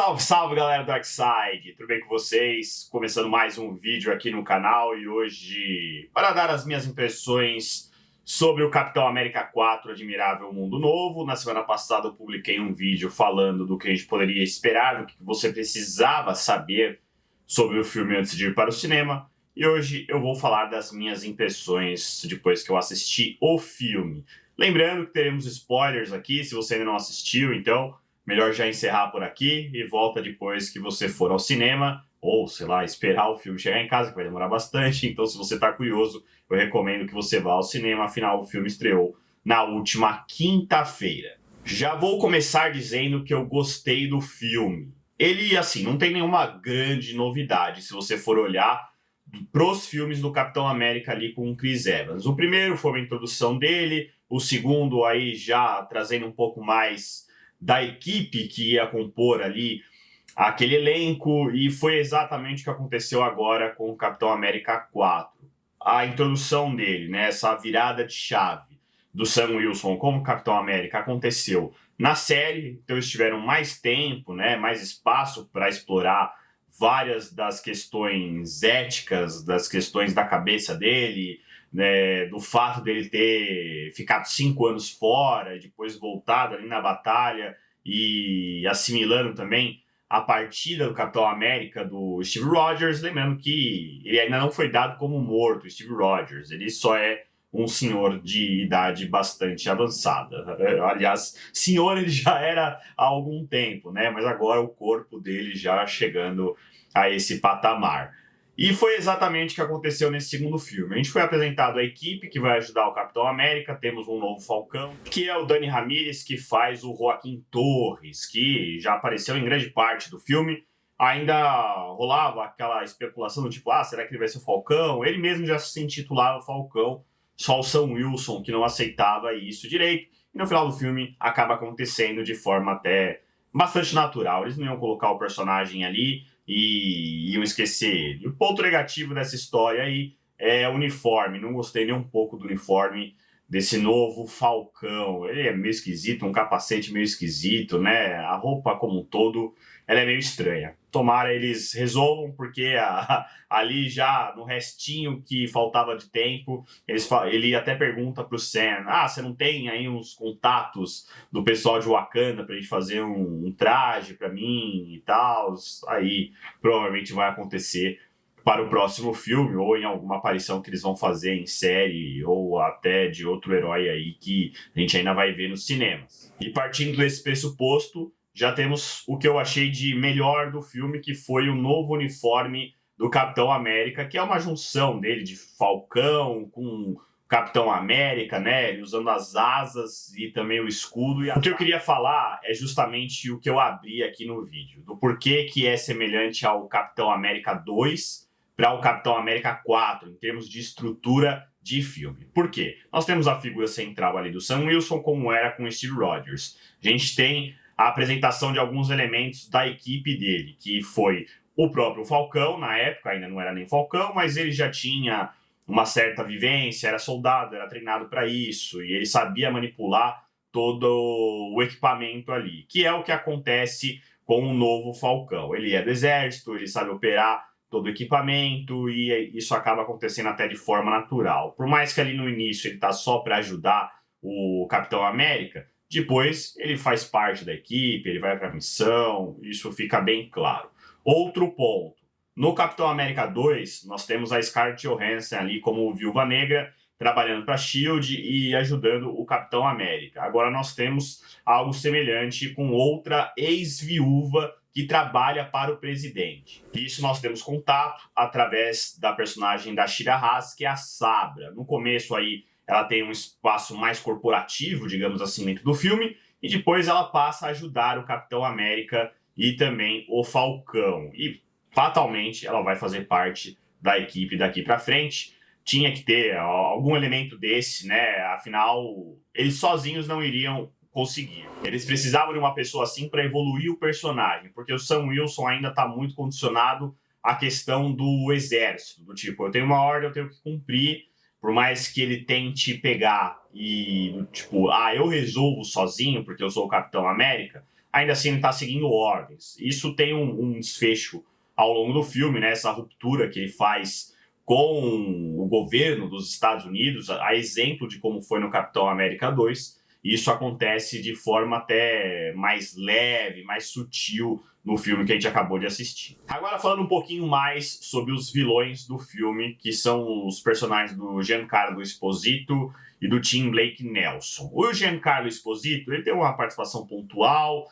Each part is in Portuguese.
Salve, salve galera do Darkside, tudo bem com vocês? Começando mais um vídeo aqui no canal e hoje para dar as minhas impressões sobre o Capitão América 4 Admirável Mundo Novo. Na semana passada eu publiquei um vídeo falando do que a gente poderia esperar, do que você precisava saber sobre o filme antes de ir para o cinema. E hoje eu vou falar das minhas impressões depois que eu assisti o filme. Lembrando que teremos spoilers aqui, se você ainda não assistiu, então melhor já encerrar por aqui e volta depois que você for ao cinema, ou, sei lá, esperar o filme chegar em casa, que vai demorar bastante. Então, se você está curioso, eu recomendo que você vá ao cinema, afinal, o filme estreou na última quinta-feira. Já vou começar dizendo que eu gostei do filme. Ele, assim, não tem nenhuma grande novidade, se você for olhar pros filmes do Capitão América ali com o Chris Evans. O primeiro foi uma introdução dele, o segundo aí já trazendo um pouco mais da equipe que ia compor ali aquele elenco, e foi exatamente o que aconteceu agora com o Capitão América 4. A introdução dele, né, essa virada de chave do Sam Wilson como Capitão América aconteceu na série, então eles tiveram mais tempo, né, mais espaço para explorar várias das questões éticas, das questões da cabeça dele, né, do fato dele ter ficado 5 anos fora, depois voltado ali na batalha e assimilando também a partida do Capitão América do Steve Rogers, lembrando que ele ainda não foi dado como morto, o Steve Rogers, ele só é um senhor de idade bastante avançada. Aliás, senhor ele já era há algum tempo, né? Mas agora o corpo dele já chegando a esse patamar. E foi exatamente o que aconteceu nesse segundo filme. A gente foi apresentado a equipe que vai ajudar o Capitão América, temos um novo Falcão, que é o Dani Ramírez, que faz o Joaquim Torres, que já apareceu em grande parte do filme. Ainda rolava aquela especulação do tipo, será que ele vai ser o Falcão? Ele mesmo já se intitulava Falcão, só o Sam Wilson que não aceitava isso direito. E no final do filme acaba acontecendo de forma até bastante natural. Eles não iam colocar o personagem ali e iam esquecer ele. O ponto negativo dessa história aí é o uniforme. Não gostei nem um pouco do uniforme desse novo Falcão. Ele é meio esquisito, um capacete meio esquisito, né? A roupa como um todo, ela é meio estranha. Tomara eles resolvam, porque ali já no restinho que faltava de tempo, ele até pergunta pro Sam, você não tem aí uns contatos do pessoal de Wakanda pra gente fazer um traje pra mim e tal? Aí provavelmente vai acontecer para o próximo filme, ou em alguma aparição que eles vão fazer em série, ou até de outro herói aí que a gente ainda vai ver nos cinemas. E partindo desse pressuposto, já temos o que eu achei de melhor do filme, que foi o novo uniforme do Capitão América, que é uma junção dele de Falcão com Capitão América, né? Ele usando as asas e também o escudo. E o que eu queria falar é justamente o que eu abri aqui no vídeo, do porquê que é semelhante ao Capitão América 2 para o Capitão América 4, em termos de estrutura de filme. Por quê? Nós temos a figura central ali do Sam Wilson, como era com o Steve Rogers. A gente tem a apresentação de alguns elementos da equipe dele, que foi o próprio Falcão, na época ainda não era nem Falcão, mas ele já tinha uma certa vivência, era soldado, era treinado para isso, e ele sabia manipular todo o equipamento ali, que é o que acontece com o novo Falcão. Ele é do exército, ele sabe operar todo o equipamento, e isso acaba acontecendo até de forma natural. Por mais que ali no início ele tá só para ajudar o Capitão América, depois ele faz parte da equipe, ele vai para a missão, isso fica bem claro. Outro ponto, no Capitão América 2, nós temos a Scarlett Johansson ali como Viúva Negra, trabalhando para a S.H.I.E.L.D. e ajudando o Capitão América. Agora nós temos algo semelhante com outra ex-viúva que trabalha para o presidente. Isso nós temos contato através da personagem da Shira Haas, que é a Sabra. No começo aí ela tem um espaço mais corporativo, digamos assim, dentro do filme, e depois ela passa a ajudar o Capitão América e também o Falcão. E fatalmente ela vai fazer parte da equipe daqui para frente. Tinha que ter algum elemento desse, né? Afinal, eles sozinhos não iriam conseguir. Eles precisavam de uma pessoa assim para evoluir o personagem, porque o Sam Wilson ainda está muito condicionado à questão do exército, do tipo, eu tenho uma ordem, eu tenho que cumprir, por mais que ele tente pegar e, tipo, eu resolvo sozinho porque eu sou o Capitão América, ainda assim ele está seguindo ordens. Isso tem um desfecho ao longo do filme, né? Essa ruptura que ele faz com o governo dos Estados Unidos, a exemplo de como foi no Capitão América 2. E isso acontece de forma até mais leve, mais sutil no filme que a gente acabou de assistir. Agora falando um pouquinho mais sobre os vilões do filme, que são os personagens do Giancarlo Esposito e do Tim Blake Nelson. O Giancarlo Esposito, ele tem uma participação pontual,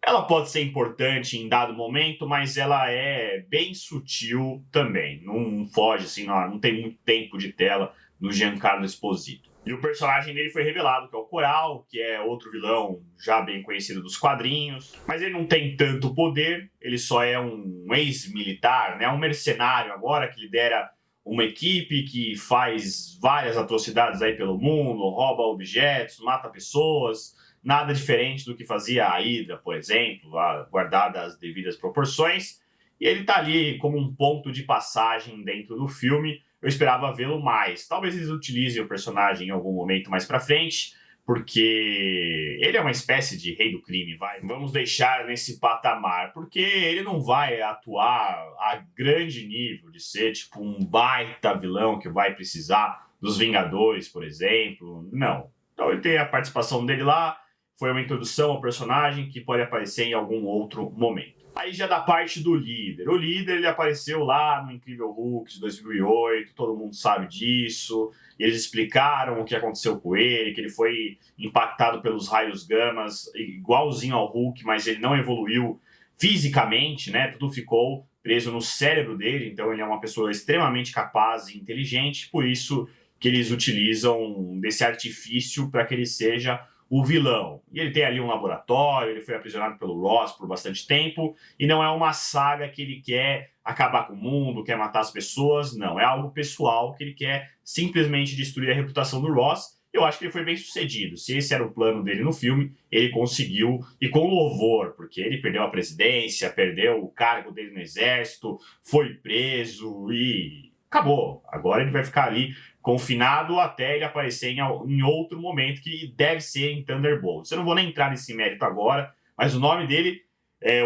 ela pode ser importante em dado momento, mas ela é bem sutil também. Não foge, assim, não tem muito tempo de tela no Giancarlo Esposito. E o personagem dele foi revelado, que é o Coral, que é outro vilão já bem conhecido dos quadrinhos. Mas ele não tem tanto poder, ele só é um ex-militar, né? Um mercenário agora que lidera uma equipe que faz várias atrocidades aí pelo mundo, rouba objetos, mata pessoas. Nada diferente do que fazia a Hydra, por exemplo, guardada as devidas proporções. E ele tá ali como um ponto de passagem dentro do filme. Eu esperava vê-lo mais. Talvez eles utilizem o personagem em algum momento mais pra frente, porque ele é uma espécie de rei do crime, vai. Vamos deixar nesse patamar, porque ele não vai atuar a grande nível de ser tipo um baita vilão que vai precisar dos Vingadores, por exemplo. Não. Então ele tem a participação dele lá, foi uma introdução ao personagem que pode aparecer em algum outro momento. Aí já da parte do líder. O líder, ele apareceu lá no Incrível Hulk de 2008, todo mundo sabe disso. E eles explicaram o que aconteceu com ele, que ele foi impactado pelos raios gamas, igualzinho ao Hulk, mas ele não evoluiu fisicamente, né? Tudo ficou preso no cérebro dele, então ele é uma pessoa extremamente capaz e inteligente, por isso que eles utilizam desse artifício para que ele seja o vilão. E ele tem ali um laboratório, ele foi aprisionado pelo Ross por bastante tempo, e não é uma saga que ele quer acabar com o mundo, quer matar as pessoas, não. É algo pessoal que ele quer simplesmente destruir a reputação do Ross. Eu acho que ele foi bem sucedido. Se esse era o plano dele no filme, ele conseguiu, e com louvor, porque ele perdeu a presidência, perdeu o cargo dele no exército, foi preso e acabou. Agora ele vai ficar ali confinado até ele aparecer em outro momento, que deve ser em Thunderbolt. Eu não vou nem entrar nesse mérito agora, mas o nome dele,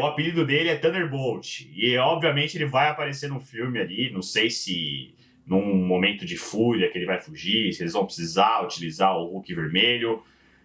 o apelido dele é Thunderbolt. E obviamente ele vai aparecer no filme ali, não sei se num momento de fúria que ele vai fugir, se eles vão precisar utilizar o Hulk vermelho.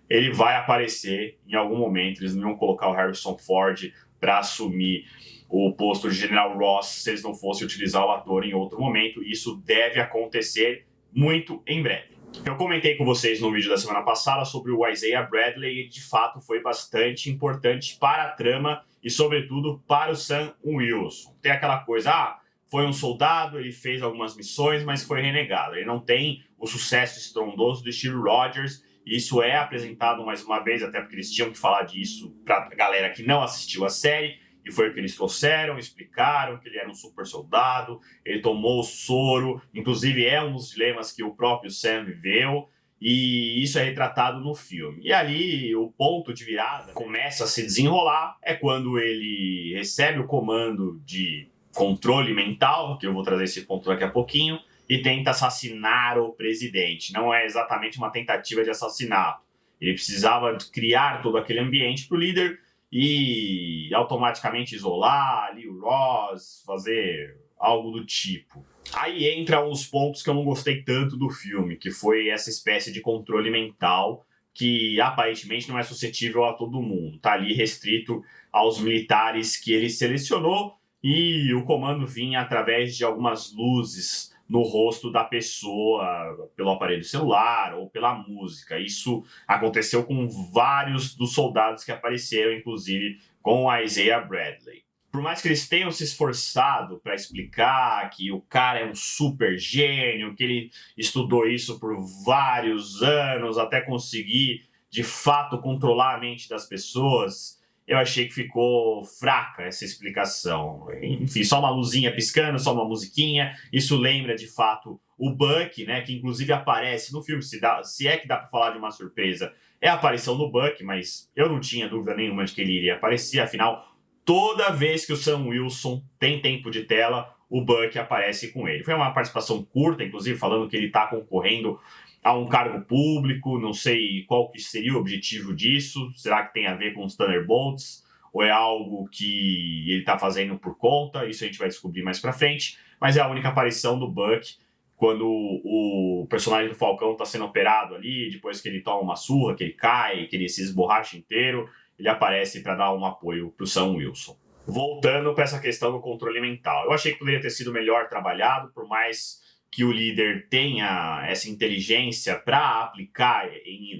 Ele vai aparecer em algum momento, eles não vão colocar o Harrison Ford para assumir o posto de General Ross se eles não fossem utilizar o ator em outro momento. Isso deve acontecer muito em breve. Eu comentei com vocês no vídeo da semana passada sobre o Isaiah Bradley e de fato foi bastante importante para a trama e sobretudo para o Sam Wilson. Tem aquela coisa, foi um soldado, ele fez algumas missões, mas foi renegado. Ele não tem o sucesso estrondoso do Steve Rogers, e isso é apresentado mais uma vez, até porque eles tinham que falar disso para a galera que não assistiu a série. E foi o que eles trouxeram, explicaram que ele era um super soldado, ele tomou o soro, inclusive é um dos dilemas que o próprio Sam viveu, e isso é retratado no filme. E ali o ponto de virada começa a se desenrolar, é quando ele recebe o comando de controle mental, que eu vou trazer esse ponto daqui a pouquinho, e tenta assassinar o presidente. Não é exatamente uma tentativa de assassinato. Ele precisava criar todo aquele ambiente para o líder e automaticamente isolar ali o Ross, fazer algo do tipo. Aí entra uns pontos que eu não gostei tanto do filme, que foi essa espécie de controle mental que aparentemente não é suscetível a todo mundo. Tá ali restrito aos militares que ele selecionou e o comando vinha através de algumas luzes no rosto da pessoa, pelo aparelho celular ou pela música. Isso aconteceu com vários dos soldados que apareceram, inclusive com a Isaiah Bradley. Por mais que eles tenham se esforçado para explicar que o cara é um super gênio, que ele estudou isso por vários anos até conseguir, de fato, controlar a mente das pessoas, eu achei que ficou fraca essa explicação. Enfim, só uma luzinha piscando, só uma musiquinha. Isso lembra, de fato, o Bucky, né? Que inclusive aparece no filme. Se é que dá para falar de uma surpresa, é a aparição do Bucky, mas eu não tinha dúvida nenhuma de que ele iria aparecer. Afinal, toda vez que o Sam Wilson tem tempo de tela, o Bucky aparece com ele. Foi uma participação curta, inclusive falando que ele está concorrendo a um cargo público, não sei qual que seria o objetivo disso, será que tem a ver com os Thunderbolts? ou é algo que ele tá fazendo por conta, isso a gente vai descobrir mais pra frente, mas é a única aparição do Buck quando o personagem do Falcão tá sendo operado ali, depois que ele toma uma surra, que ele cai, que ele se esborracha inteiro, ele aparece para dar um apoio pro Sam Wilson. Voltando para essa questão do controle mental, eu achei que poderia ter sido melhor trabalhado, por mais que o líder tenha essa inteligência para aplicar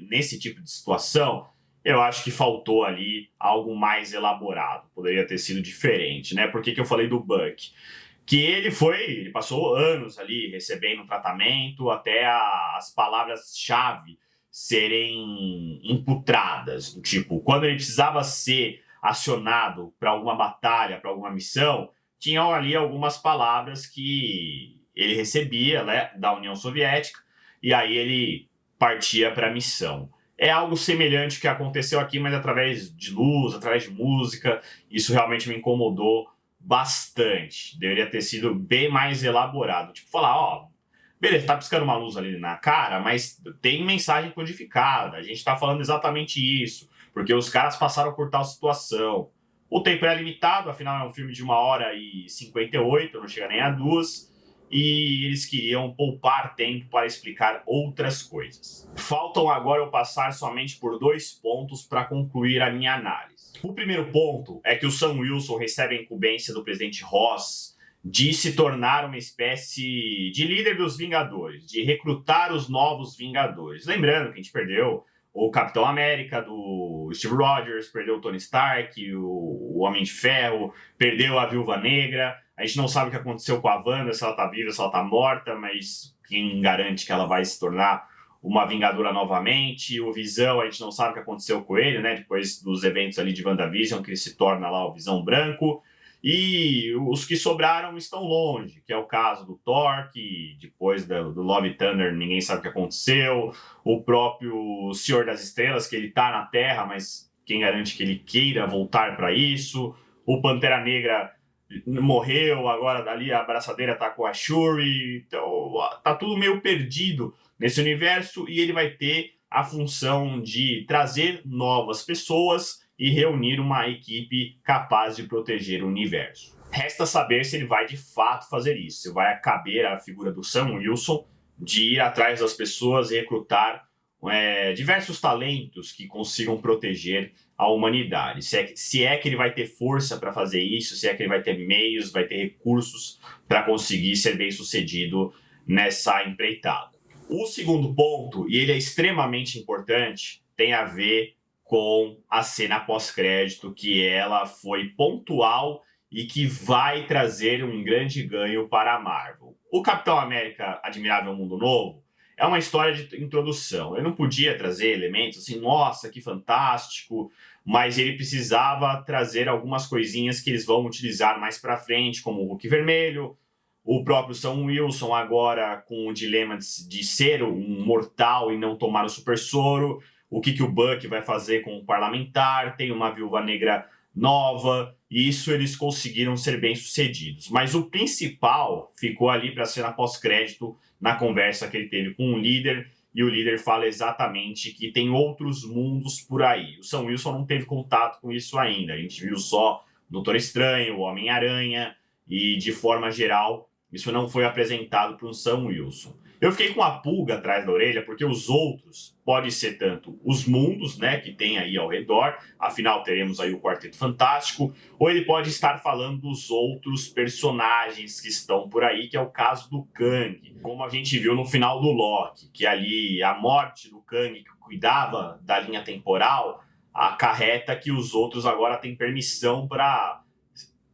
nesse tipo de situação, eu acho que faltou ali algo mais elaborado, poderia ter sido diferente, né? Por que eu falei do Buck? Que ele passou anos ali recebendo tratamento até as palavras-chave serem imputadas, do tipo, quando ele precisava ser acionado para alguma batalha, para alguma missão, tinham ali algumas palavras que ele recebia, né, da União Soviética, e aí ele partia para a missão. É algo semelhante que aconteceu aqui, mas através de luz, através de música, isso realmente me incomodou bastante. Deveria ter sido bem mais elaborado. Tipo, falar, ó, beleza, tá piscando uma luz ali na cara, mas tem mensagem codificada. A gente tá falando exatamente isso, porque os caras passaram por tal situação. O tempo é limitado, afinal é um filme de 1h58, não chega nem a 2, e eles queriam poupar tempo para explicar outras coisas. Faltam agora eu passar somente por 2 pontos para concluir a minha análise. O primeiro ponto é que o Sam Wilson recebe a incumbência do presidente Ross de se tornar uma espécie de líder dos Vingadores, de recrutar os novos Vingadores. Lembrando que a gente perdeu o Capitão América, do Steve Rogers, perdeu o Tony Stark, o Homem de Ferro, perdeu a Viúva Negra. A gente não sabe o que aconteceu com a Wanda, se ela tá viva, se ela tá morta, mas quem garante que ela vai se tornar uma Vingadora novamente? O Visão, a gente não sabe o que aconteceu com ele, né? Depois dos eventos ali de WandaVision, que ele se torna lá o Visão Branco. E os que sobraram estão longe, que é o caso do Thor, que depois do Love and Thunder ninguém sabe o que aconteceu. O próprio Senhor das Estrelas, que ele tá na Terra, mas quem garante que ele queira voltar para isso. O Pantera Negra morreu, agora dali a abraçadeira tá com a Shuri. Então tá tudo meio perdido nesse universo e ele vai ter a função de trazer novas pessoas e reunir uma equipe capaz de proteger o universo. Resta saber se ele vai de fato fazer isso, se vai caber à figura do Sam Wilson de ir atrás das pessoas e recrutar diversos talentos que consigam proteger a humanidade. Se é que ele vai ter força para fazer isso, se é que ele vai ter meios, vai ter recursos para conseguir ser bem sucedido nessa empreitada. O segundo ponto, e ele é extremamente importante, tem a ver com a cena pós-crédito, que ela foi pontual e que vai trazer um grande ganho para a Marvel. O Capitão América Admirável Mundo Novo é uma história de introdução. Eu não podia trazer elementos assim, nossa, que fantástico, mas ele precisava trazer algumas coisinhas que eles vão utilizar mais para frente, como o Hulk Vermelho, o próprio Sam Wilson agora com o dilema de ser um mortal e não tomar o super soro, o que o Buck vai fazer com o parlamentar, tem uma Viúva Negra nova, e isso eles conseguiram ser bem-sucedidos. Mas o principal ficou ali para a cena pós-crédito, na conversa que ele teve com o líder, e o líder fala exatamente que tem outros mundos por aí. O Sam Wilson não teve contato com isso ainda, a gente viu só Doutor Estranho, o Homem-Aranha, e de forma geral, isso não foi apresentado para o Sam Wilson. Eu fiquei com a pulga atrás da orelha, porque os outros pode ser tanto os mundos, né, que tem aí ao redor, afinal teremos aí o Quarteto Fantástico, ou ele pode estar falando dos outros personagens que estão por aí, que é o caso do Kang, como a gente viu no final do Loki, que ali a morte do Kang, que cuidava da linha temporal, acarreta que os outros agora têm permissão para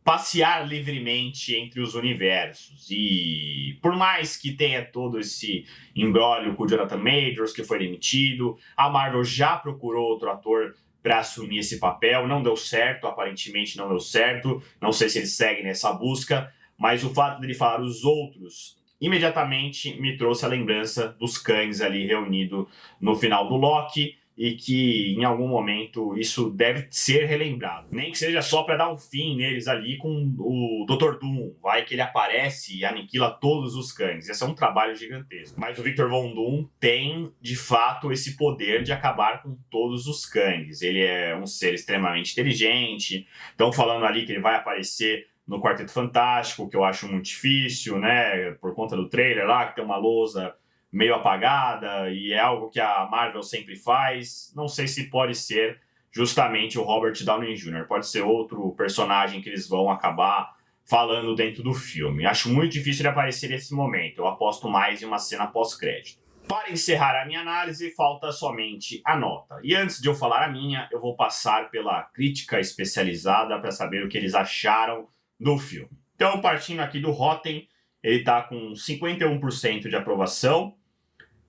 passear livremente entre os universos. E por mais que tenha todo esse imbróglio com o Jonathan Majors, que foi demitido, a Marvel já procurou outro ator para assumir esse papel, não deu certo, aparentemente não deu certo, não sei se ele segue nessa busca, mas o fato dele falar os outros imediatamente me trouxe a lembrança dos Kangs ali reunido no final do Loki, e que em algum momento isso deve ser relembrado. Nem que seja só para dar um fim neles ali com o Dr. Doom. Vai que ele aparece e aniquila todos os Kangs. Esse é um trabalho gigantesco. Mas o Victor Von Doom tem, de fato, esse poder de acabar com todos os Kangs. Ele é um ser extremamente inteligente. Estão falando ali que ele vai aparecer no Quarteto Fantástico, que eu acho muito difícil, né? Por conta do trailer lá, que tem uma lousa meio apagada, e é algo que a Marvel sempre faz. Não sei se pode ser justamente o Robert Downey Jr., pode ser outro personagem que eles vão acabar falando dentro do filme. Acho muito difícil ele aparecer nesse momento, eu aposto mais em uma cena pós-crédito. Para encerrar a minha análise, falta somente a nota. E antes de eu falar a minha, eu vou passar pela crítica especializada para saber o que eles acharam do filme. Então, partindo aqui do Rotten, ele está com 51% de aprovação,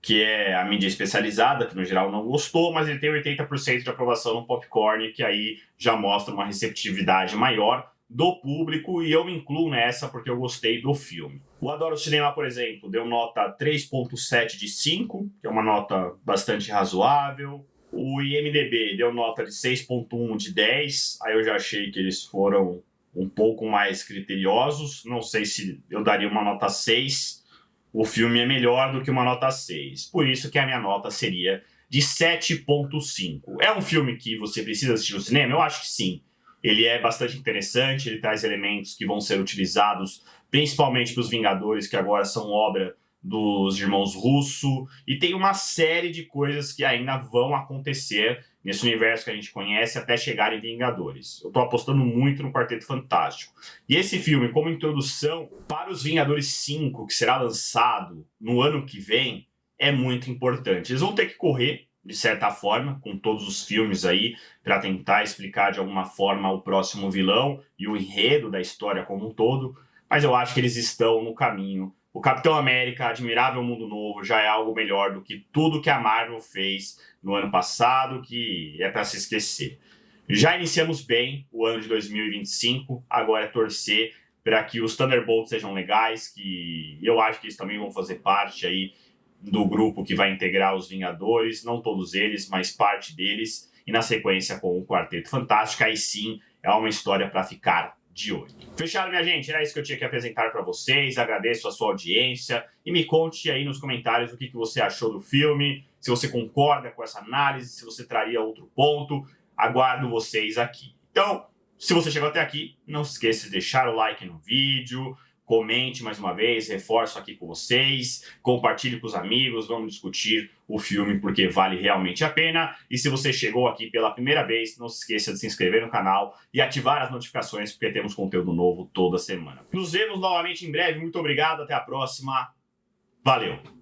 que é a mídia especializada, que no geral não gostou, mas ele tem 80% de aprovação no Popcorn, que aí já mostra uma receptividade maior do público, e eu me incluo nessa porque eu gostei do filme. O Adoro Cinema, por exemplo, deu nota 3.7 de 5, que é uma nota bastante razoável. O IMDb deu nota de 6.1 de 10, aí eu já achei que eles foram um pouco mais criteriosos. Não sei se eu daria uma nota 6. O filme é melhor do que uma nota 6. Por isso que a minha nota seria de 7.5. É um filme que você precisa assistir no cinema? Eu acho que sim. Ele é bastante interessante, ele traz elementos que vão ser utilizados principalmente para os Vingadores, que agora são obra dos irmãos Russo, e tem uma série de coisas que ainda vão acontecer nesse universo que a gente conhece até chegar em Vingadores. Eu tô apostando muito no Quarteto Fantástico. E esse filme, como introdução para os Vingadores 5, que será lançado no ano que vem, é muito importante. Eles vão ter que correr, de certa forma, com todos os filmes aí, para tentar explicar de alguma forma o próximo vilão e o enredo da história como um todo, mas eu acho que eles estão no caminho. O Capitão América, Admirável Mundo Novo, já é algo melhor do que tudo que a Marvel fez no ano passado, que é para se esquecer. Já iniciamos bem o ano de 2025, agora é torcer para que os Thunderbolts sejam legais, que eu acho que eles também vão fazer parte aí do grupo que vai integrar os Vingadores, não todos eles, mas parte deles, e na sequência com o Quarteto Fantástico, aí sim é uma história para ficar de olho. Fechado, minha gente? Era isso que eu tinha que apresentar para vocês. Agradeço a sua audiência e me conte aí nos comentários o que você achou do filme, se você concorda com essa análise, se você traria outro ponto. Aguardo vocês aqui. Então, se você chegou até aqui, não se esqueça de deixar o like no vídeo, comente mais uma vez, reforço aqui com vocês, compartilhe com os amigos, vamos discutir o filme porque vale realmente a pena. E se você chegou aqui pela primeira vez, não se esqueça de se inscrever no canal e ativar as notificações porque temos conteúdo novo toda semana. Nos vemos novamente em breve, muito obrigado, até a próxima, valeu!